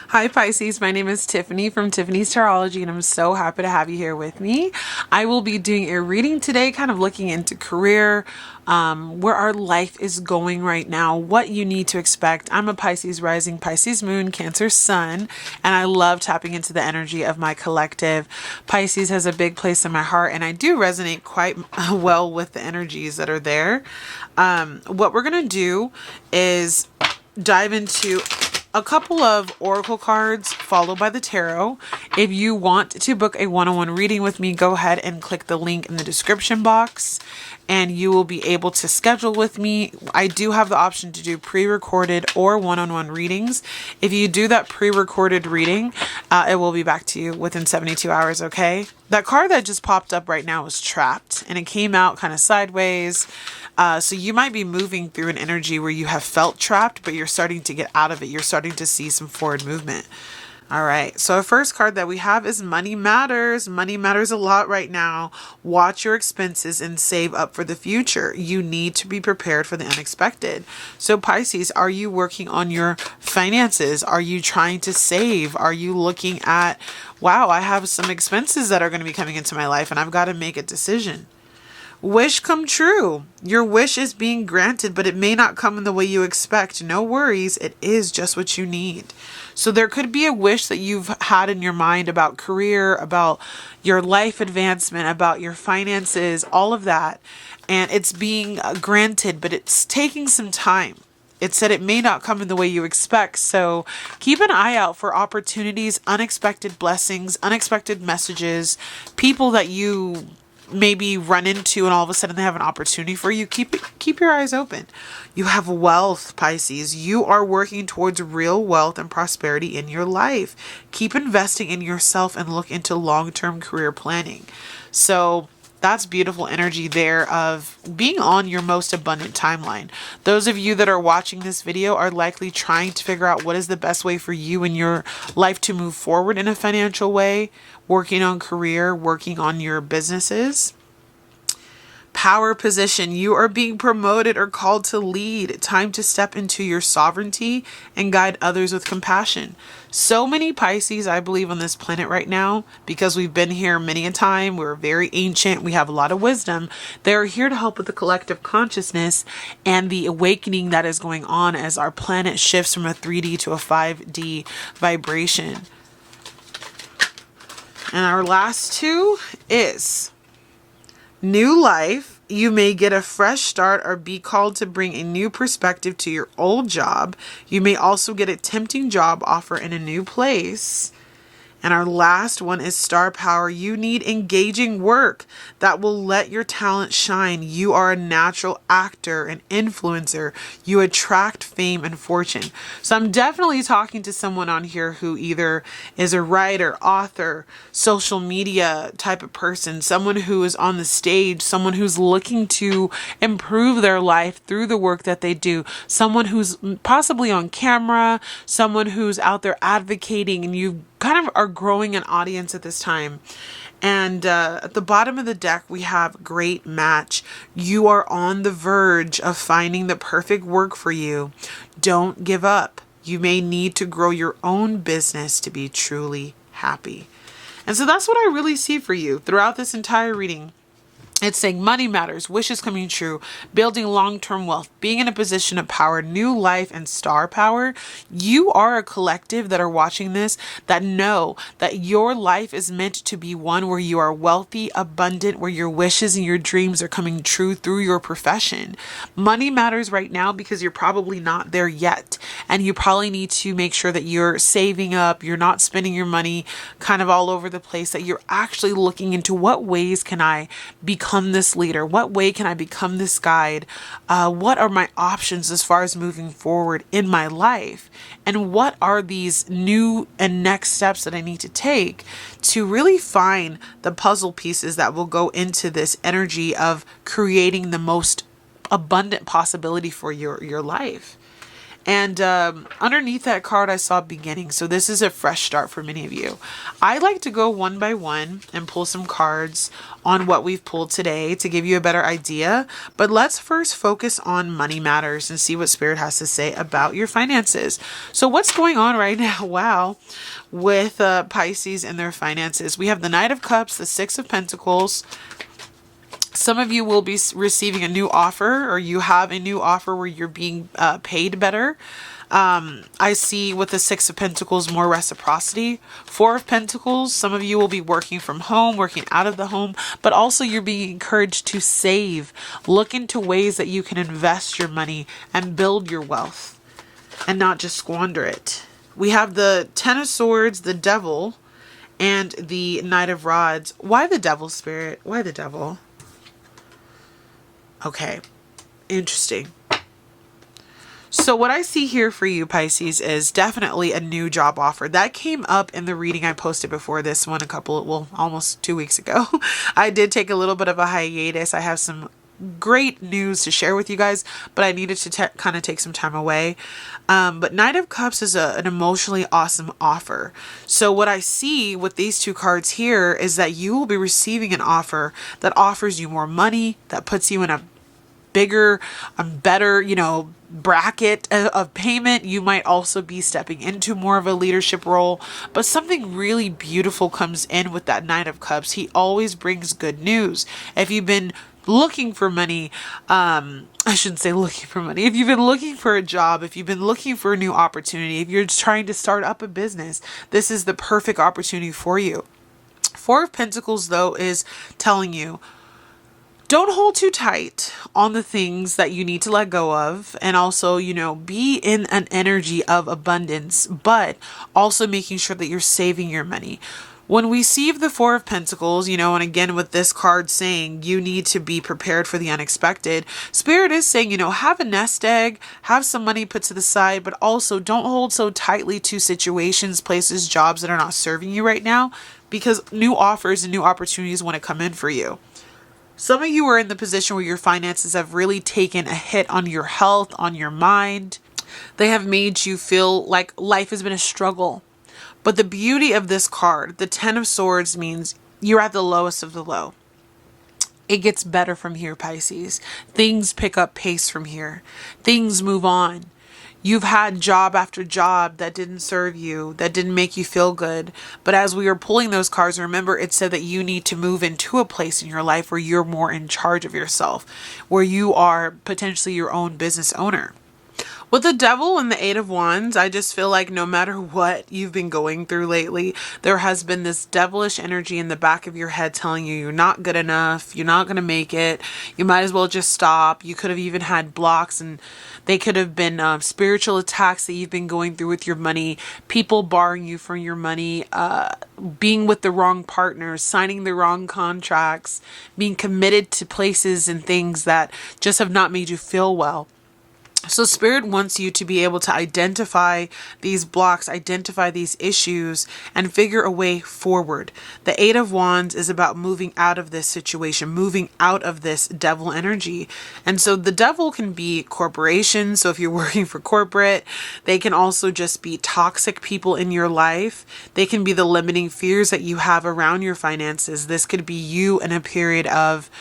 Hi Pisces, my name is Tiffany from Tiffany's Tarology, and I'm so happy to have you here with me. I will be doing a reading today, kind of looking into career, where our life is going right now, what you need to expect. I'm a Pisces rising, Pisces moon, Cancer sun, and I love tapping into the energy of my collective. Pisces has a big place in my heart, and I do resonate quite well with the energies that are there. What we're going to do is dive into a couple of oracle cards followed by the tarot. If you want to book a one-on-one reading with me, go ahead and click the link in the description box and you will be able to schedule with me. I do have the option to do pre-recorded or one-on-one readings. If you do that pre-recorded reading, it will be back to you within 72 hours, okay? That card that just popped up right now is trapped and it came out kind of sideways. So you might be moving through an energy where you have felt trapped, but you're starting to get out of it. You're starting to see some forward movement. All right. So our first card that we have is Money Matters. Money matters a lot right now. Watch your expenses and save up for the future. You need to be prepared for the unexpected. So Pisces, are you working on your finances? Are you trying to save? Are you looking at, wow, I have some expenses that are going to be coming into my life and I've got to make a decision? Wish come true. Your wish is being granted, but it may not come in the way you expect. No worries. It is just what you need. So there could be a wish that you've had in your mind about career, about your life advancement, about your finances, all of that. And it's being granted, but it's taking some time. It said it may not come in the way you expect. So keep an eye out for opportunities, unexpected blessings, unexpected messages, people that you maybe run into and all of a sudden they have an opportunity for you. Keep your eyes open. You have wealth, Pisces. You are working towards real wealth and prosperity in your life. Keep investing in yourself and look into long-term career planning. So that's beautiful energy there of being on your most abundant timeline. Those of you that are watching this video are likely trying to figure out what is the best way for you in your life to move forward in a financial way, working on career, working on your businesses. Power position. You are being promoted or called to lead. Time to step into your sovereignty and guide others with compassion. So many Pisces, I believe, on this planet right now, because we've been here many a time. We're very ancient. We have a lot of wisdom. They're here to help with the collective consciousness and the awakening that is going on as our planet shifts from a 3D to a 5D vibration. And our last two is new life. You may get a fresh start or be called to bring a new perspective to your old job. You may also get a tempting job offer in a new place. And our last one is star power. You need engaging work that will let your talent shine. You are a natural actor, an influencer. You attract fame and fortune. So I'm definitely talking to someone on here who either is a writer, author, social media type of person, someone who is on the stage, someone who's looking to improve their life through the work that they do, someone who's possibly on camera, someone who's out there advocating, and you kind of are growing an audience at this time. And at the bottom of the deck, we have great match. You are on the verge of finding the perfect work for you. Don't give up. You may need to grow your own business to be truly happy. And so that's what I really see for you throughout this entire reading. It's saying money matters, wishes coming true, building long-term wealth, being in a position of power, new life, and star power. You are a collective that are watching this that know that your life is meant to be one where you are wealthy, abundant, where your wishes and your dreams are coming true through your profession. Money matters right now because you're probably not there yet. And you probably need to make sure that you're saving up, you're not spending your money kind of all over the place, that you're actually looking into what ways can I become this leader? What way can I become this guide? What are my options as far as moving forward in my life? And what are these new and next steps that I need to take to really find the puzzle pieces that will go into this energy of creating the most abundant possibility for your life? And underneath that card, I saw beginning. So this is a fresh start for many of you. I like to go one by one and pull some cards on what we've pulled today to give you a better idea. But let's first focus on money matters and see what Spirit has to say about your finances. So what's going on right now? Wow. With Pisces and their finances. We have the Knight of Cups, the Six of Pentacles. Some of you will be receiving a new offer, or you have a new offer where you're being paid better. I see with the Six of Pentacles more reciprocity. Four of Pentacles, some of you will be working from home, working out of the home, but also you're being encouraged to save. Look into ways that you can invest your money and build your wealth and not just squander it. We have the Ten of Swords, the Devil, and the Knight of Rods. Why the Devil, Spirit? Why the Devil? Okay, interesting. So what I see here for you, Pisces, is definitely a new job offer. That came up in the reading I posted before this one almost 2 weeks ago. I did take a little bit of a hiatus. I have some great news to share with you guys, but I needed to kind of take some time away. But Knight of Cups is an emotionally awesome offer. So what I see with these two cards here is that you will be receiving an offer that offers you more money, that puts you in a bigger, better, bracket of payment. You might also be stepping into more of a leadership role, but something really beautiful comes in with that Knight of Cups. He always brings good news. If you've been looking for money, I shouldn't say looking for money. If you've been looking for a job, if you've been looking for a new opportunity, if you're trying to start up a business, this is the perfect opportunity for you. Four of Pentacles, though, is telling you, don't hold too tight on the things that you need to let go of. And also, be in an energy of abundance, but also making sure that you're saving your money. When we see the Four of Pentacles, and again with this card saying you need to be prepared for the unexpected, Spirit is saying, have a nest egg, have some money put to the side, but also don't hold so tightly to situations, places, jobs that are not serving you right now, because new offers and new opportunities want to come in for you. Some of you are in the position where your finances have really taken a hit on your health, on your mind. They have made you feel like life has been a struggle. But the beauty of this card, the Ten of Swords, means you're at the lowest of the low. It gets better from here, Pisces. Things pick up pace from here. Things move on. You've had job after job that didn't serve you, that didn't make you feel good. But as we were pulling those cards, remember it said that you need to move into a place in your life where you're more in charge of yourself, where you are potentially your own business owner. With the Devil and the Eight of Wands, I just feel like no matter what you've been going through lately, there has been this devilish energy in the back of your head telling you you're not good enough, you're not going to make it, you might as well just stop. You could have even had blocks, and they could have been spiritual attacks that you've been going through with your money, people barring you from your money, being with the wrong partners, signing the wrong contracts, being committed to places and things that just have not made you feel well. So Spirit wants you to be able to identify these blocks, identify these issues, and figure a way forward. The Eight of Wands is about moving out of this situation, moving out of this devil energy. And so the devil can be corporations. So if you're working for corporate, they can also just be toxic people in your life. They can be the limiting fears that you have around your finances. This could be you in a period of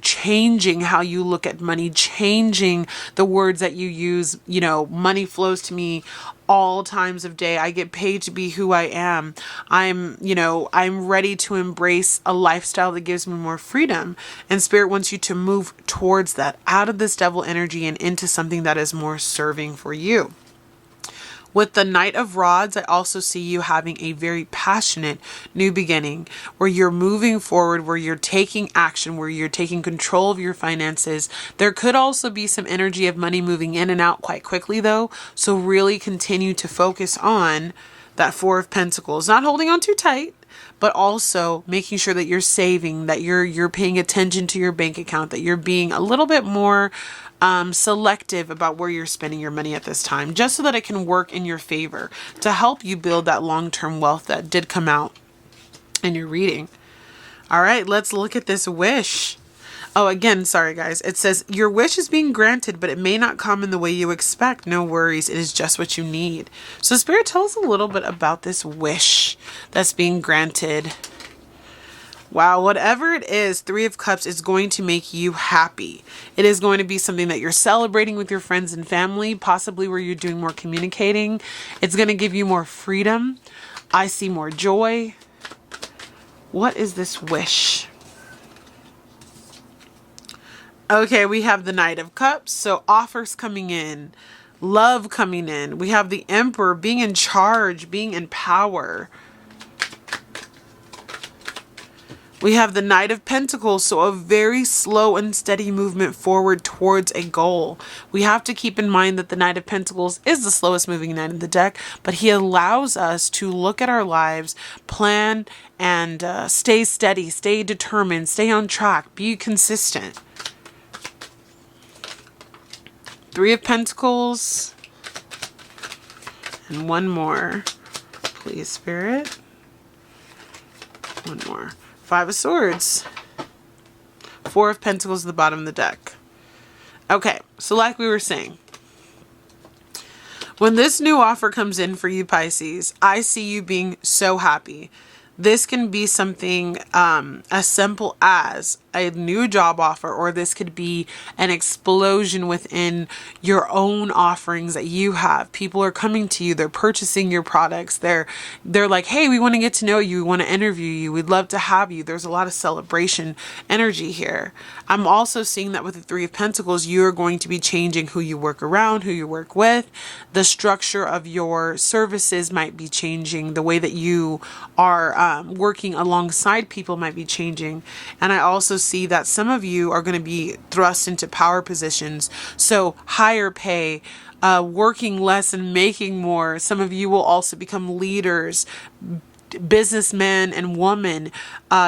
changing how you look at money, changing the words that you use. Money flows to me all times of day. I get paid to be who I am. I'm ready to embrace a lifestyle that gives me more freedom. And Spirit wants you to move towards that, out of this devil energy and into something that is more serving for you. With the Knight of Rods, I also see you having a very passionate new beginning where you're moving forward, where you're taking action, where you're taking control of your finances. There could also be some energy of money moving in and out quite quickly though. So really continue to focus on that Four of Pentacles, not holding on too tight, but also making sure that you're saving, that you're paying attention to your bank account, that you're being a little bit more selective about where you're spending your money at this time, just so that it can work in your favor to help you build that long-term wealth that did come out in your reading. All right, let's look at this wish. Oh, again, sorry guys. It says, your wish is being granted, but it may not come in the way you expect. No worries. It is just what you need. So Spirit, tell us a little bit about this wish that's being granted. Wow, whatever it is, Three of Cups is going to make you happy. It is going to be something that you're celebrating with your friends and family, possibly where you're doing more communicating. It's going to give you more freedom. I see more joy. What is this wish? Okay, we have the Knight of Cups, so offers coming in, love coming in. We have the Emperor being in charge, being in power. We have the Knight of Pentacles, so a very slow and steady movement forward towards a goal. We have to keep in mind that the Knight of Pentacles is the slowest moving knight in the deck, but he allows us to look at our lives, plan, and stay steady, stay determined, stay on track, be consistent. Three of Pentacles. And one more. Please, Spirit. One more. Five of Swords. Four of Pentacles at the bottom of the deck. Okay, so like we were saying, when this new offer comes in for you, Pisces, I see you being so happy. This can be something as simple as a new job offer, or this could be an explosion within your own offerings that you have. People are coming to you, they're purchasing your products, they're like, hey, we want to get to know you, we want to interview you, we'd love to have you. There's a lot of celebration energy here. I'm also seeing that with the Three of Pentacles, you are going to be changing who you work around, who you work with. The structure of your services might be changing. The way that you are working alongside people might be changing. And I also see that some of you are going to be thrust into power positions. So higher pay, working less and making more. Some of you will also become leaders, businessman and woman.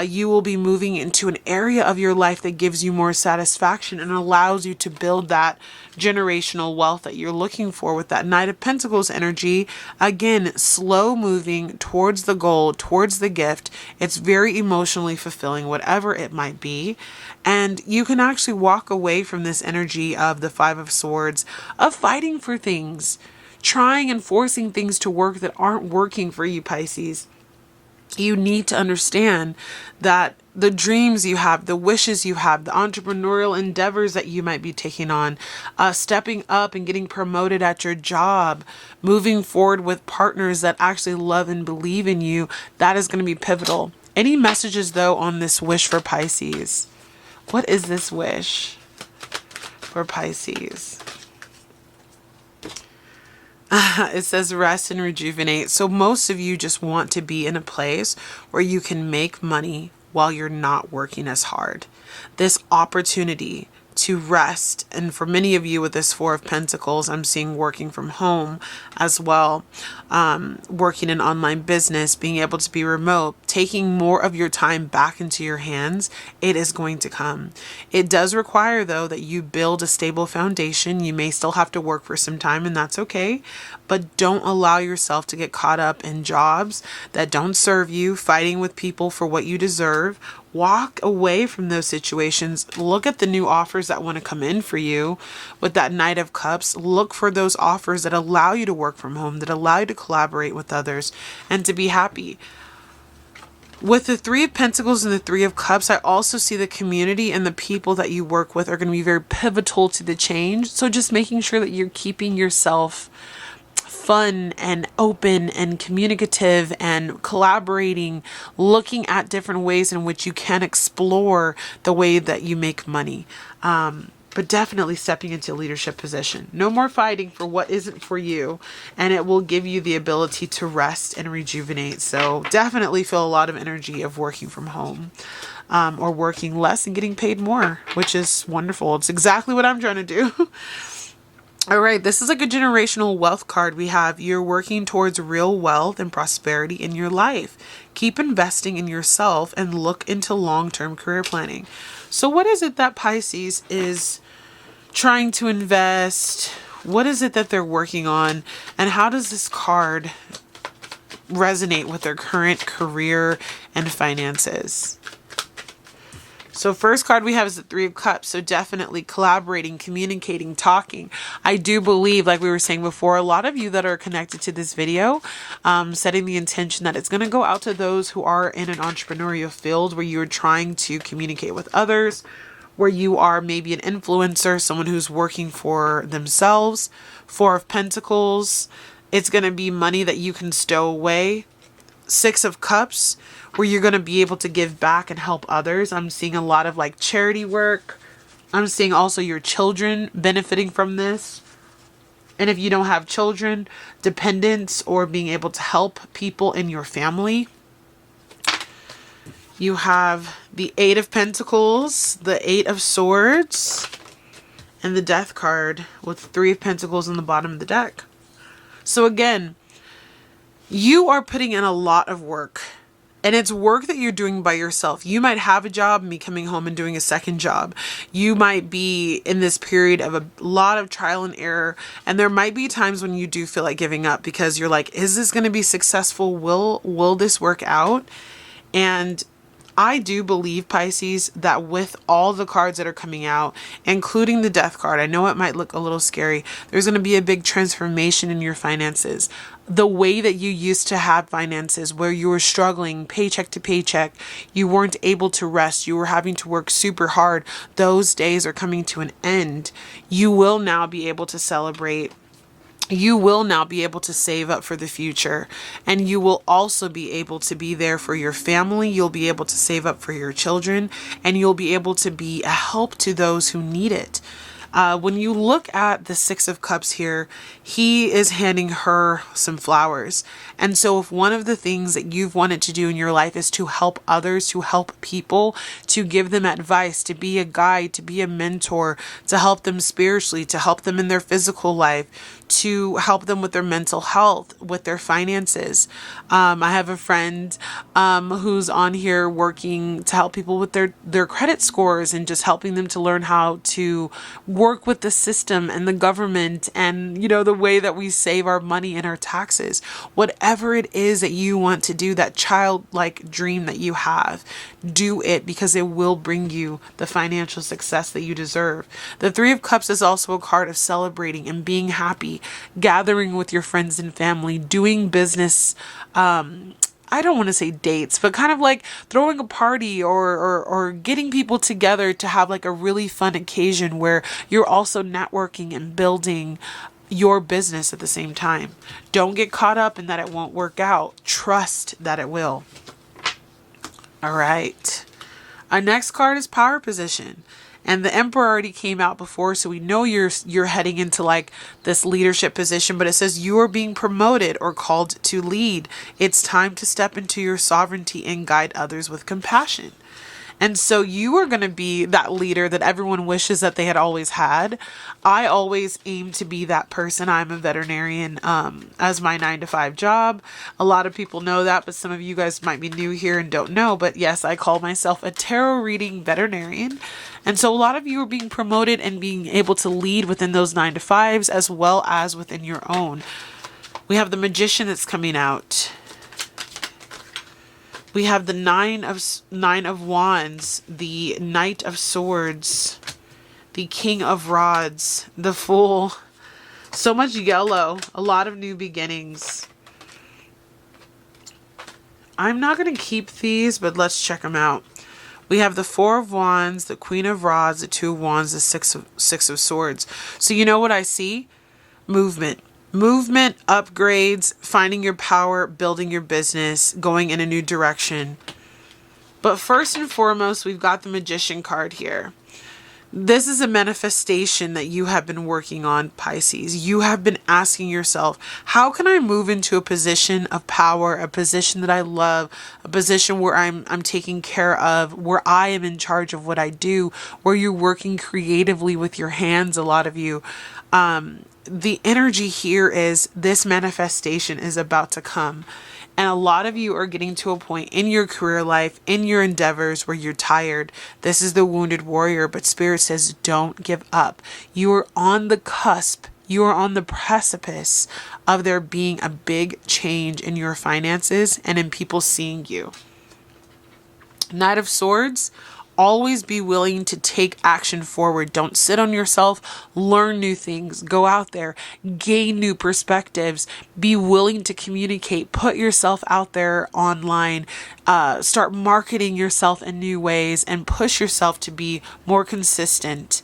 You will be moving into an area of your life that gives you more satisfaction and allows you to build that generational wealth that you're looking for with that Knight of Pentacles energy. Again, slow moving towards the goal, towards the gift. It's very emotionally fulfilling, whatever it might be. And you can actually walk away from this energy of the Five of Swords, of fighting for things, trying and forcing things to work that aren't working for you, Pisces. You need to understand that the dreams you have, the wishes you have, the entrepreneurial endeavors that you might be taking on, stepping up and getting promoted at your job, moving forward with partners that actually love and believe in you, that is going to be pivotal. Any messages though on this wish for Pisces? What is this wish for Pisces? It says rest and rejuvenate. So most of you just want to be in a place where you can make money while you're not working as hard. This opportunity to rest. And for many of you with this Four of Pentacles, I'm seeing working from home as well, working in online business, being able to be remote, taking more of your time back into your hands. It is going to come. It does require, though, that you build a stable foundation. You may still have to work for some time, and that's okay. But don't allow yourself to get caught up in jobs that don't serve you, fighting with people for what you deserve. Walk away from those situations. Look at the new offers that want to come in for you with that Knight of Cups. Look for those offers that allow you to work from home, that allow you to collaborate with others and to be happy. With the Three of Pentacles and the Three of Cups, I also see the community and the people that you work with are going to be very pivotal to the change. So just making sure that you're keeping yourself fun and open and communicative and collaborating, looking at different ways in which you can explore the way that you make money. But definitely stepping into a leadership position. No more fighting for what isn't for you, and it will give you the ability to rest and rejuvenate. So definitely feel a lot of energy of working from home, or working less and getting paid more, which is wonderful. It's exactly what I'm trying to do. All right, this is like a generational wealth card. We have you're working towards real wealth and prosperity in your life. Keep investing in yourself and look into long-term career planning. So what is it that Pisces is trying to invest? What is it that they're working on? And how does this card resonate with their current career and finances? So first card we have is the Three of Cups. So definitely collaborating, communicating, talking. I do believe, like we were saying before, a lot of you that are connected to this video, setting the intention that it's going to go out to those who are in an entrepreneurial field where you're trying to communicate with others, where you are maybe an influencer, someone who's working for themselves. Four of Pentacles. It's going to be money that you can stow away. Six of Cups, where you're going to be able to give back and help others. I'm seeing a lot of like charity work. I'm seeing also your children benefiting from this. And if you don't have children, dependents or being able to help people in your family. You have the Eight of Pentacles, the Eight of Swords, and the Death card with the Three of Pentacles on the bottom of the deck. So again, you are putting in a lot of work, and it's work that you're doing by yourself. You might have a job and be coming home and doing a second job. You might be in this period of a lot of trial and error, and there might be times when you do feel like giving up because you're like, is this going to be successful? Will this work out? And I do believe, Pisces, that with all the cards that are coming out, including the Death card, I know it might look a little scary. There's going to be a big transformation in your finances. The way that you used to have finances, where you were struggling paycheck to paycheck, you weren't able to rest, you were having to work super hard, those days are coming to an end. You will now be able to celebrate. You will now be able to save up for the future, and you will also be able to be there for your family. You'll be able to save up for your children, and you'll be able to be a help to those who need it. When you look at the Six of Cups here, he is handing her some flowers. And so if one of the things that you've wanted to do in your life is to help others, to help people, to give them advice, to be a guide, to be a mentor, to help them spiritually, to help them in their physical life, to help them with their mental health, with their finances. I have a friend who's on here working to help people with their credit scores and just helping them to learn how to work with the system and the government and, you know, the way that we save our money and our taxes. Whatever it is that you want to do, that childlike dream that you have, do it, because it will bring you the financial success that you deserve. The Three of Cups is also a card of celebrating and being happy, gathering with your friends and family, doing business, I don't want to say dates, but kind of like throwing a party or getting people together to have like a really fun occasion where you're also networking and building your business at the same time. Don't get caught up in that it won't work out. Trust that it will. All right. Our next card is Power Position. And the Emperor already came out before, so we know you're heading into like this leadership position, but it says you are being promoted or called to lead. It's time to step into your sovereignty and guide others with compassion. And so you are going to be that leader that everyone wishes that they had always had. I always aim to be that person. I'm a veterinarian as my 9-to-5 job. A lot of people know that, but some of you guys might be new here and don't know. But yes, I call myself a tarot reading veterinarian. And so a lot of you are being promoted and being able to lead within those 9-to-5s as well as within your own. We have the Magician that's coming out. We have the Nine of Wands, the Knight of Swords, the King of Rods, the Fool. So much yellow, a lot of new beginnings. I'm not going to keep these, but let's check them out. We have the Four of Wands, the Queen of Rods, the Two of Wands, the Six of Swords. So you know what I see? Movement. Movement, upgrades, finding your power, building your business, going in a new direction. But first and foremost, we've got the Magician card here. This is a manifestation that you have been working on, Pisces. You have been asking yourself, how can I move into a position of power, a position that I love, a position where I'm taken care of, where I am in charge of what I do, where you're working creatively with your hands, a lot of you. The energy here is this manifestation is about to come. And a lot of you are getting to a point in your career life, in your endeavors where you're tired. This is the wounded warrior, but Spirit says don't give up. You are on the cusp. You are on the precipice of there being a big change in your finances and in people seeing you. Knight of Swords, Always be willing to take action forward. Don't sit on yourself. Learn new things. Go out there. Gain new perspectives. Be willing to communicate. Put yourself out there online. Start marketing yourself in new ways and push yourself to be more consistent.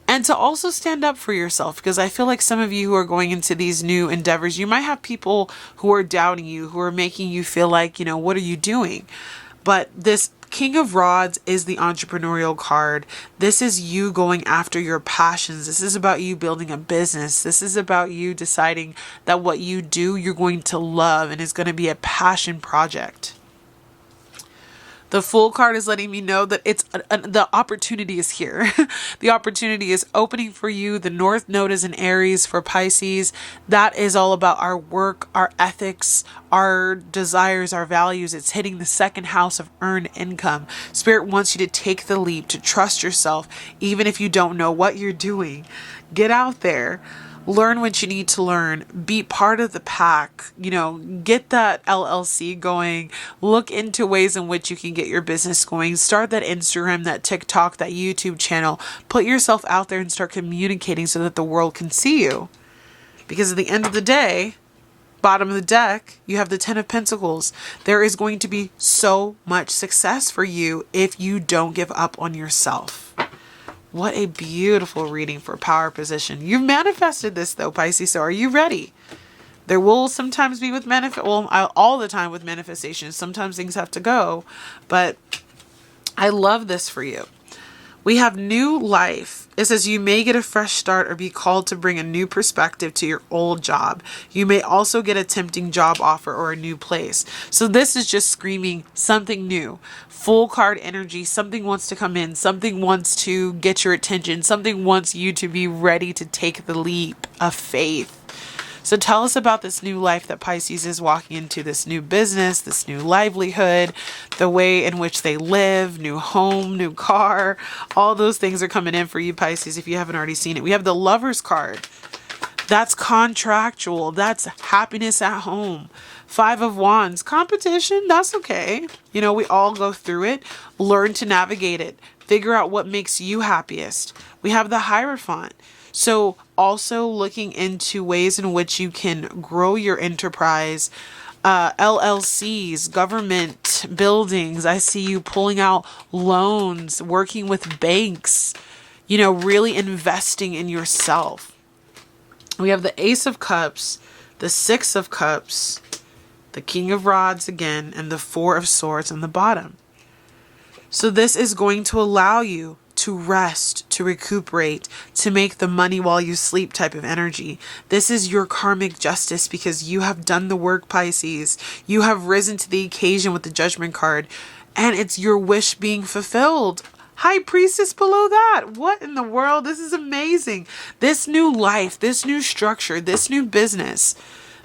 And to also stand up for yourself, because I feel like some of you who are going into these new endeavors, you might have people who are doubting you, who are making you feel like, what are you doing? But this King of Rods is the entrepreneurial card. This is you going after your passions. This is about you building a business. This is about you deciding that what you do, you're going to love and is going to be a passion project. The Fool card is letting me know that the opportunity is here. The opportunity is opening for you. The North Node is in Aries for Pisces. That is all about our work, our ethics, our desires, our values. It's hitting the second house of earned income. Spirit wants you to take the leap, to trust yourself, even if you don't know what you're doing. Get out there. Learn what you need to learn. Be part of the pack. Get that LLC going. Look into ways in which you can get your business going. Start that Instagram, that TikTok, that YouTube channel. Put yourself out there and start communicating so that the world can see you. Because at the end of the day, bottom of the deck, you have the 10 of Pentacles. There is going to be so much success for you if you don't give up on yourself. What a beautiful reading for power position. You've manifested this though, Pisces. So are you ready? There will sometimes be with all the time with manifestations. Sometimes things have to go, but I love this for you. We have new life. It says you may get a fresh start or be called to bring a new perspective to your old job. You may also get a tempting job offer or a new place. So this is just screaming something new. Full card energy. Something wants to come in. Something wants to get your attention. Something wants you to be ready to take the leap of faith. So tell us about this new life that Pisces is walking into, this new business, this new livelihood, the way in which they live, new home, new car. All those things are coming in for you, Pisces, if you haven't already seen it. We have the Lovers card. That's contractual. That's happiness at home. 5 of Wands. Competition, that's okay. We all go through it. Learn to navigate it. Figure out what makes you happiest. We have the Hierophant. So also looking into ways in which you can grow your enterprise, LLCs, government buildings. I see you pulling out loans, working with banks, really investing in yourself. We have the Ace of Cups, the 6 of Cups, the King of Rods again, and the 4 of Swords on the bottom. So this is going to allow you to rest, to recuperate, to make the money while you sleep type of energy. This is your karmic justice because you have done the work, Pisces. You have risen to the occasion with the Judgment card, and it's your wish being fulfilled. High Priestess below that. What in the world? This is amazing. This new life, this new structure, this new business,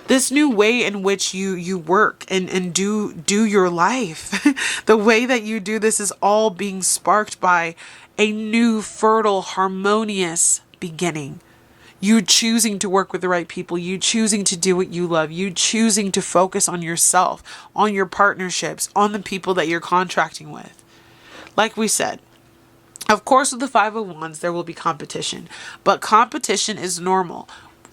this new way in which you work and do your life. The way that you do this is all being sparked by a new, fertile, harmonious beginning. You choosing to work with the right people. You choosing to do what you love. You choosing to focus on yourself, on your partnerships, on the people that you're contracting with. Like we said, of course, with the 5 of Wands, there will be competition. But competition is normal.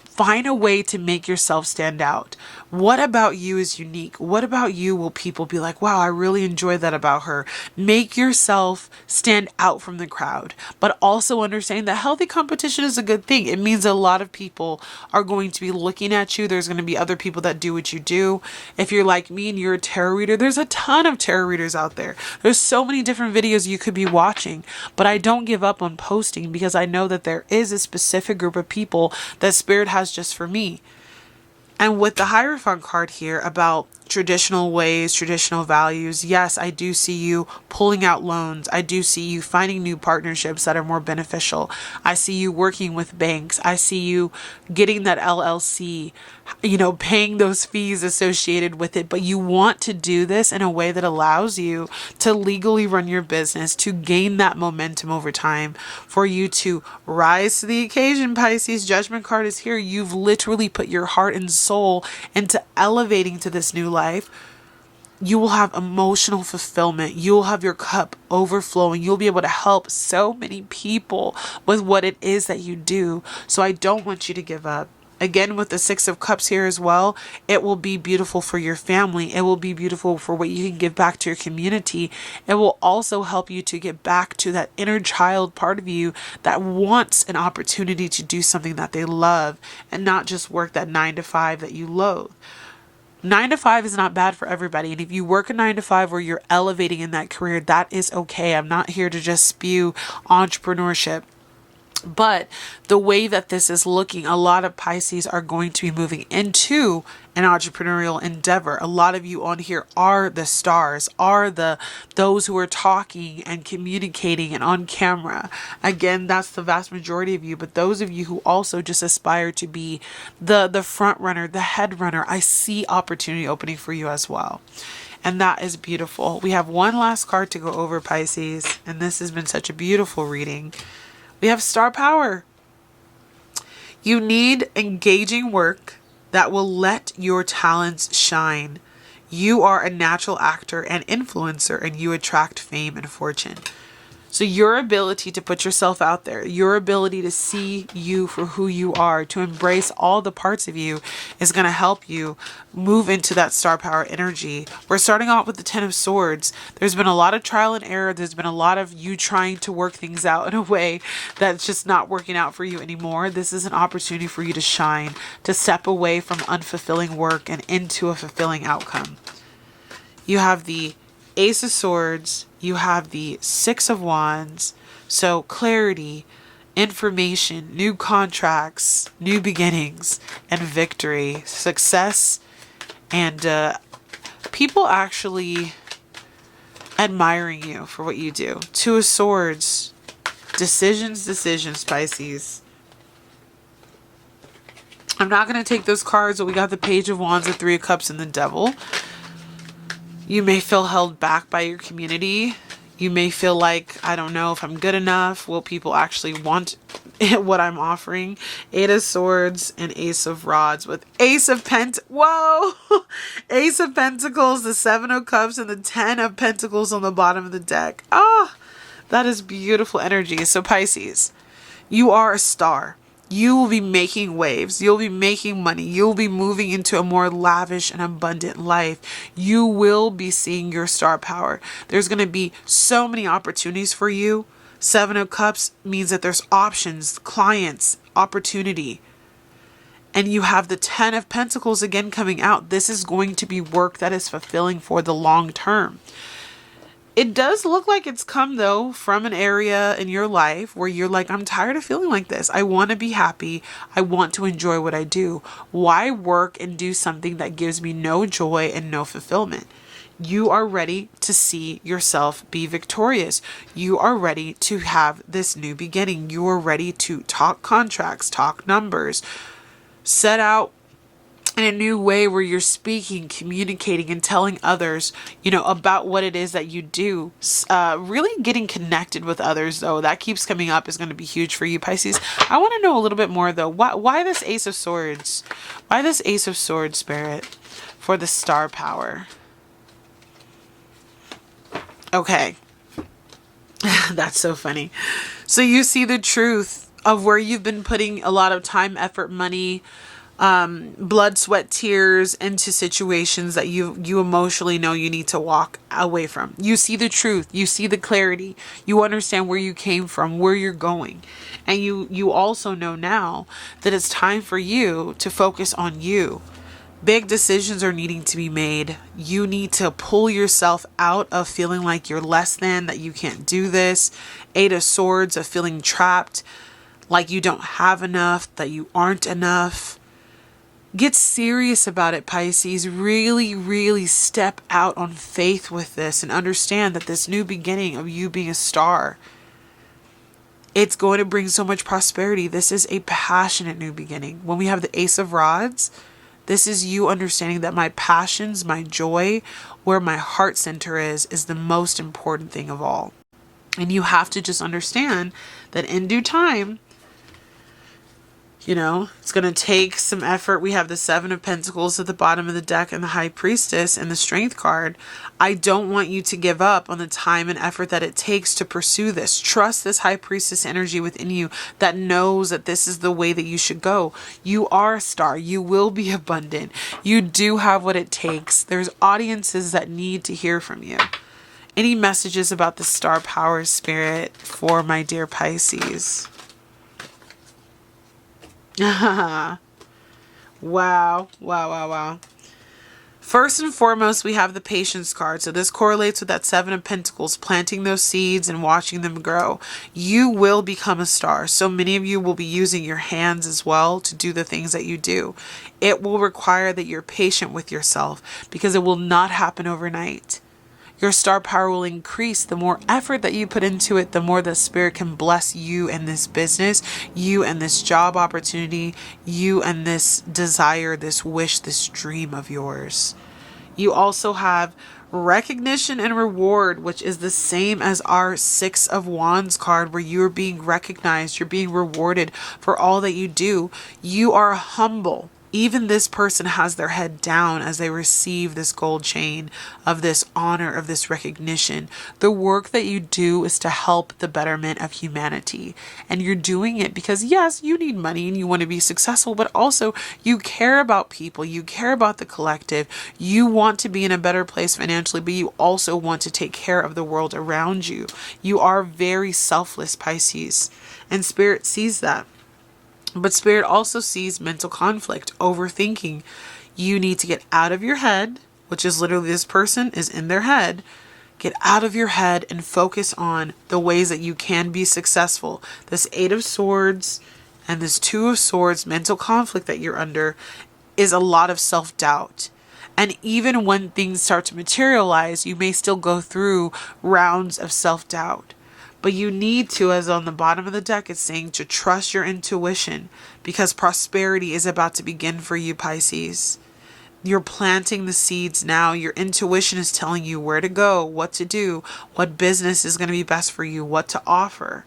Find a way to make yourself stand out. What about you is unique? What about you will people be like, wow, I really enjoy that about her? Make yourself stand out from the crowd, but also understand that healthy competition is a good thing. It means a lot of people are going to be looking at you. There's going to be other people that do what you do. If you're like me and you're a tarot reader, there's a ton of tarot readers out there. There's so many different videos you could be watching, but I don't give up on posting because I know that there is a specific group of people that Spirit has just for me. And with the Hierophant card here about traditional ways, traditional values, yes, I do see you pulling out loans. I do see you finding new partnerships that are more beneficial. I see you working with banks. I see you getting that LLC, paying those fees associated with it. But you want to do this in a way that allows you to legally run your business, to gain that momentum over time, for you to rise to the occasion, Pisces. Judgment card is here. You've literally put your heart and soul into elevating to this new life. You will have emotional fulfillment. You'll have your cup overflowing. You'll be able to help so many people with what it is that you do. So I don't want you to give up. Again, with the Six of Cups here as well, it will be beautiful for your family. It will be beautiful for what you can give back to your community. It will also help you to get back to that inner child part of you that wants an opportunity to do something that they love and not just work that 9 to 5 that you loathe. 9 to 5 is not bad for everybody. And if you work a 9 to 5 where you're elevating in that career, that is okay. I'm not here to just spew entrepreneurship. But the way that this is looking, a lot of Pisces are going to be moving into an entrepreneurial endeavor. A lot of you on here are the stars, are those who are talking and communicating and on camera. Again, that's the vast majority of you. But those of you who also just aspire to be the front runner, the head runner, I see opportunity opening for you as well. And that is beautiful. We have one last card to go over, Pisces, and this has been such a beautiful reading. We have star power. You need engaging work that will let your talents shine. You are a natural actor and influencer, and you attract fame and fortune. So your ability to put yourself out there, your ability to see you for who you are, to embrace all the parts of you is going to help you move into that star power energy. We're starting off with the Ten of Swords. There's been a lot of trial and error. There's been a lot of you trying to work things out in a way that's just not working out for you anymore. This is an opportunity for you to shine, to step away from unfulfilling work and into a fulfilling outcome. You have the Ace of Swords, you have the Six of Wands, so clarity, information, new contracts, new beginnings, and victory, success, and people actually admiring you for what you do. Two of Swords, decisions, Pisces. I'm not going to take those cards, but we got the Page of Wands, the Three of Cups, and the Devil. You may feel held back by your community. You may feel like, I don't know if I'm good enough. Will people actually want what I'm offering? Eight of Swords and Ace of Rods with Ace of Whoa! Ace of Pentacles, the Seven of Cups, and the Ten of Pentacles on the bottom of the deck. Ah, that is beautiful energy. So Pisces, you are a star. You will be making waves. You'll be making money. You'll be moving into a more lavish and abundant life. You will be seeing your star power. There's going to be so many opportunities for you. Seven of Cups means that there's options, clients, opportunity. And you have the Ten of Pentacles again coming out. This is going to be work that is fulfilling for the long term. It does look like it's come, though, from an area in your life where you're like, I'm tired of feeling like this. I want to be happy. I want to enjoy what I do. Why work and do something that gives me no joy and no fulfillment? You are ready to see yourself be victorious. You are ready to have this new beginning. You are ready to talk contracts, talk numbers, set out in a new way where you're speaking, communicating, and telling others, about what it is that you do. Really getting connected with others, though, that keeps coming up, is going to be huge for you, Pisces. I want to know a little bit more, though. Why this Ace of Swords? Why this Ace of Swords, Spirit, for the star power? Okay. That's so funny. So you see the truth of where you've been putting a lot of time, effort, money, blood, sweat, tears into situations that you emotionally know you need to walk away from. You see the truth. You see the clarity. You understand where you came from, where you're going. And you also know now that it's time for you to focus on you. Big decisions are needing to be made. You need to pull yourself out of feeling like you're less than, that you can't do this. Eight of Swords, of feeling trapped, like you don't have enough, that you aren't enough. Get serious about it, Pisces. Really, really step out on faith with this and understand that this new beginning of you being a star, it's going to bring so much prosperity. This is a passionate new beginning. When we have the Ace of Rods, this is you understanding that my passions, my joy, where my heart center is the most important thing of all. And you have to just understand that in due time, You know, it's going to take some effort. We have the Seven of Pentacles at the bottom of the deck and the High Priestess and the Strength card. I don't want you to give up on the time and effort that it takes to pursue this. Trust this High Priestess energy within you that knows that this is the way that you should go. You are a star. You will be abundant. You do have what it takes. There's audiences that need to hear from you. Any messages about the star power spirit for my dear Pisces? Wow. Wow, wow, wow. First and foremost, we have the Patience card. So this correlates with that Seven of Pentacles, planting those seeds and watching them grow. You will become a star. So many of you will be using your hands as well to do the things that you do. It will require that you're patient with yourself because it will not happen overnight. Your star power will increase. The more effort that you put into it, the more the spirit can bless you and this business, you and this job opportunity, you and this desire, this wish, this dream of yours. You also have recognition and reward, which is the same as our Six of Wands card, where you're being recognized, you're being rewarded for all that you do. You are humble. Even this person has their head down as they receive this gold chain of this honor, of this recognition. The work that you do is to help the betterment of humanity. And you're doing it because, yes, you need money and you want to be successful, but also you care about people. You care about the collective. You want to be in a better place financially, but you also want to take care of the world around you. You are very selfless, Pisces, and Spirit sees that. But Spirit also sees mental conflict, overthinking. You need to get out of your head, which is literally this person is in their head. Get out of your head and focus on the ways that you can be successful. This Eight of Swords and this Two of Swords, mental conflict that you're under, is a lot of self-doubt. And even when things start to materialize, you may still go through rounds of self-doubt. But you need to, as on the bottom of the deck, it's saying to trust your intuition because prosperity is about to begin for you, Pisces. You're planting the seeds now. Your intuition is telling you where to go, what to do, what business is going to be best for you, what to offer.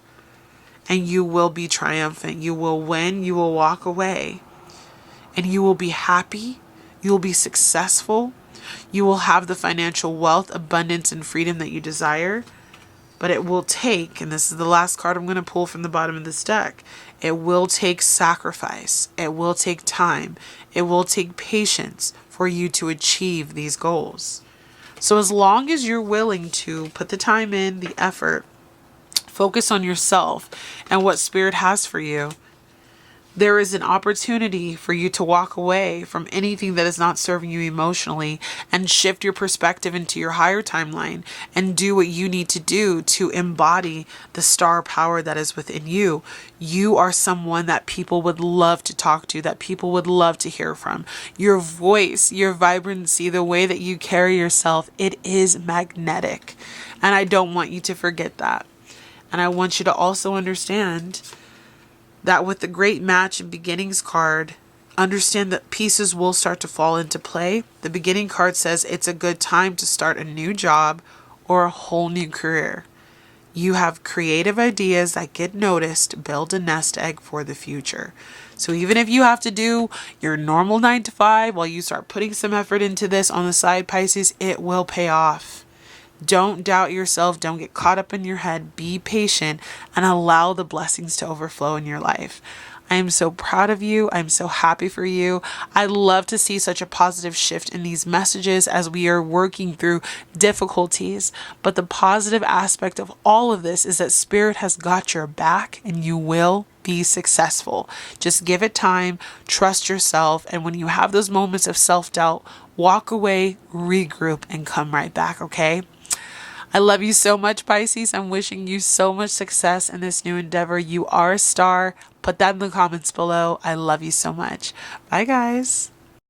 And you will be triumphant. You will win. You will walk away. And you will be happy. You will be successful. You will have the financial wealth, abundance, and freedom that you desire. But it will take, and this is the last card I'm going to pull from the bottom of this deck, it will take sacrifice. It will take time. It will take patience for you to achieve these goals. So as long as you're willing to put the time in, the effort, focus on yourself and what Spirit has for you, there is an opportunity for you to walk away from anything that is not serving you emotionally and shift your perspective into your higher timeline and do what you need to do to embody the star power that is within you. You are someone that people would love to talk to, that people would love to hear from. Your voice, your vibrancy, the way that you carry yourself, it is magnetic. And I don't want you to forget that. And I want you to also understand that with the Great Match and Beginnings card, understand that pieces will start to fall into play. The Beginning card says it's a good time to start a new job or a whole new career. You have creative ideas that get noticed, build a nest egg for the future. So even if you have to do your normal 9 to 5 while you start putting some effort into this on the side, Pisces, it will pay off. Don't doubt yourself. Don't get caught up in your head. Be patient and allow the blessings to overflow in your life. I am so proud of you. I'm so happy for you. I love to see such a positive shift in these messages as we are working through difficulties. But the positive aspect of all of this is that Spirit has got your back and you will be successful. Just give it time, trust yourself, and when you have those moments of self-doubt, walk away, regroup, and come right back, okay? I love you so much, Pisces. I'm wishing you so much success in this new endeavor. You are a star. Put that in the comments below. I love you so much. Bye, guys.